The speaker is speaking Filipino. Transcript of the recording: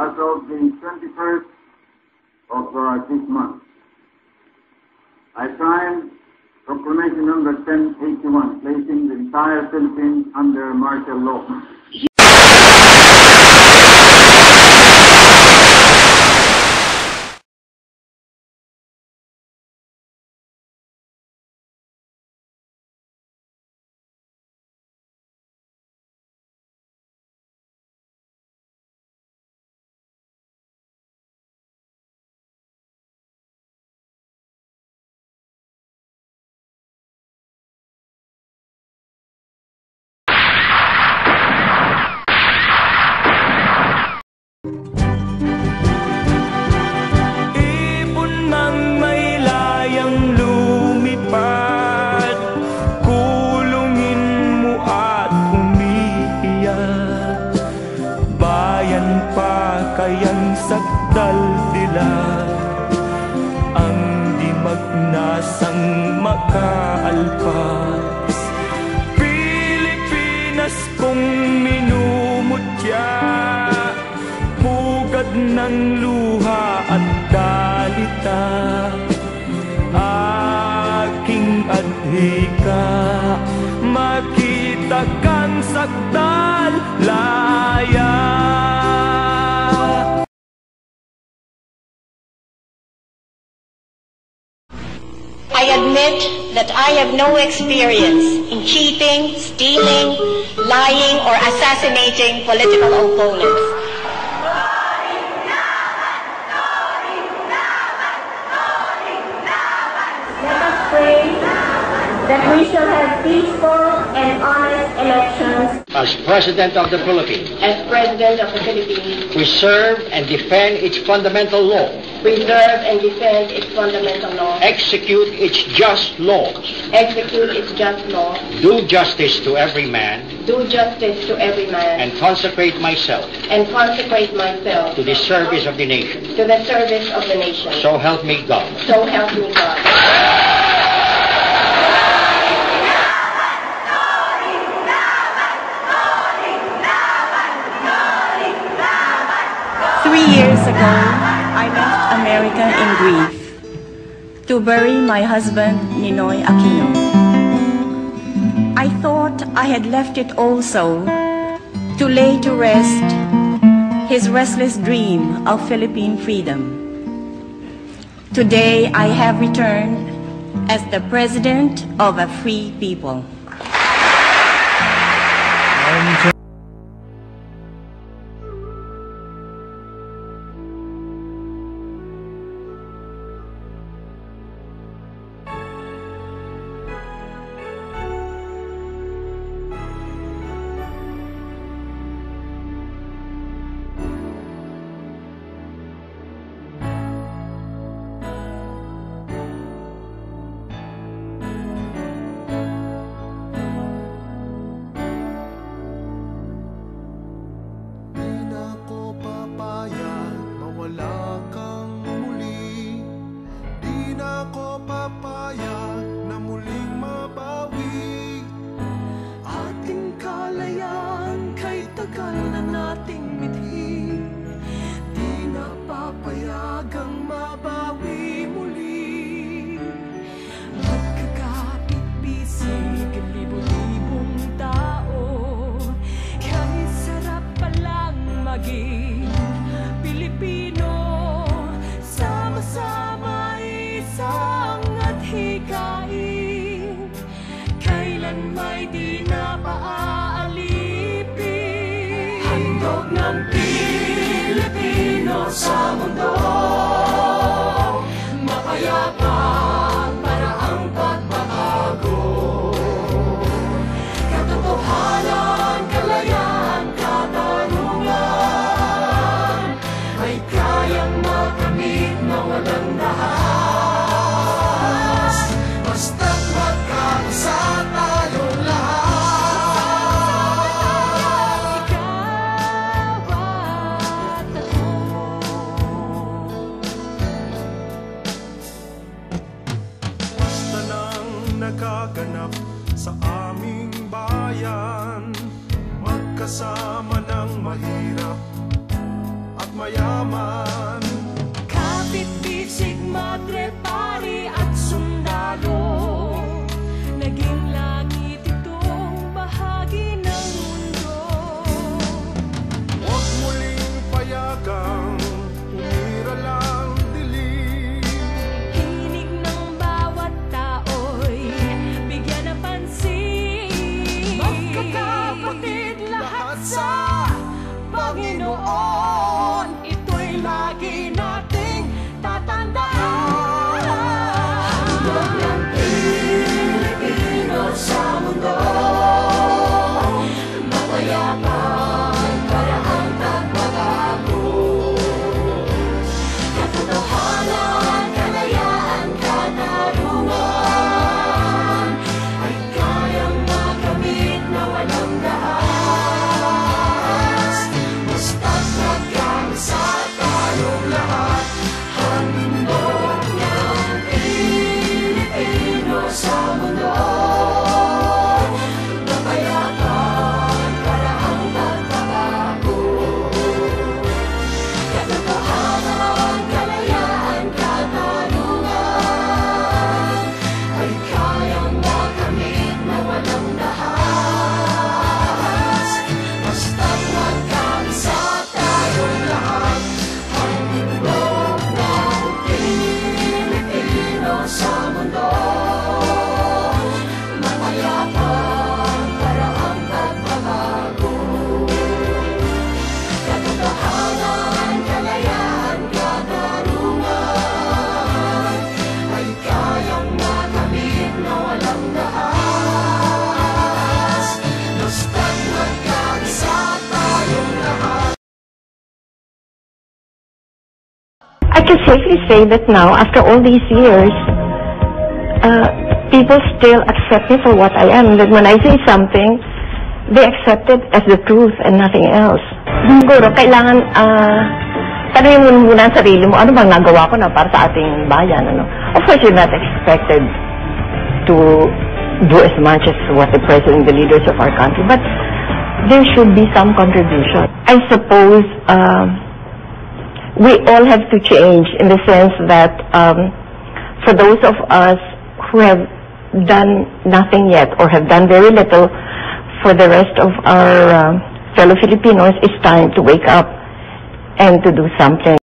as of the 21st of this month. I signed Proclamation number 1081, placing the entire Philippines under martial law. Kayang sakdal nila ang di magnasang makaalpas. Pilipinas kong minumutya, pugad ng luha at dalita, aking adhika, makita kang sakdal laya. I admit that I have no experience in cheating, stealing, lying, or assassinating political opponents. Let us pray that we shall have peaceful and honest elections. As President of the Philippines, As President of the Philippines, preserve and defend its fundamental law, preserve and defend its fundamental law, execute its just laws, execute its just law, do justice to every man, do justice to every man, and consecrate myself and consecrate myself to the service of the nation. to the service of the nation. So help me God. So help me God. 3 years ago, I left America in grief to bury my husband, Ninoy Aquino. I thought I had left it also to lay to rest his restless dream of Philippine freedom. Today, I have returned as the president of a free people. Wala kang muli, di na ako papayag na muling mabawi. Ating kalayaan kay tagal na nating mithi, di na papayagang mabawi muli. Magkakapit-bisig ang libo-libong tao, kay sarap palang maging Pilipino, sama-sama isang at hikain, kailan may di na paaalipin. Handog ng Pilipino sa mundo, mapayapa para ang pagbabago, katotohanan, kalayaan, katarungan, ay kayang makamit na walang dahas, basta't magkaisa tayong lahat. Ikaw at ako, Panginoon, ito'y lagi nating tatandaan. Handog ng Pilipino sa mundo, mapayapang paraan pagbabago. Katotohanan, kalayaan, katarungan ay kayang makamit na walang dahas. Basta't magkaisa tayong lahat. Handog ng Pilipino sa mundo, mapayapang paraang pagbabago. Katotohanan, kalayaan, katarungan ay kayang makamit na walang dahas. Basta't magkaisa tayong lahat. Handog ng Pilipino sa mundo, mapayapang paraang pagbabago. Katotohanan, kalayaan, katarungan ay kayang makamit na walang dahas. Basta't magkaisa tayong lahat. I can safely say that now, after all these years, people still accept me for what I am. That when I say something, they accept it as the truth and nothing else. Siguro, kailangan tanungin mo muna ang sarili mo, ano bang nagawa ko na para sa ating bayan? Ano? Of course, you're not expected to do as much as what the president, the leaders of our country, but there should be some contribution. I suppose we all have to change in the sense that for those of us who have done nothing yet or have done very little, for the rest of our fellow Filipinos, it's time to wake up and to do something.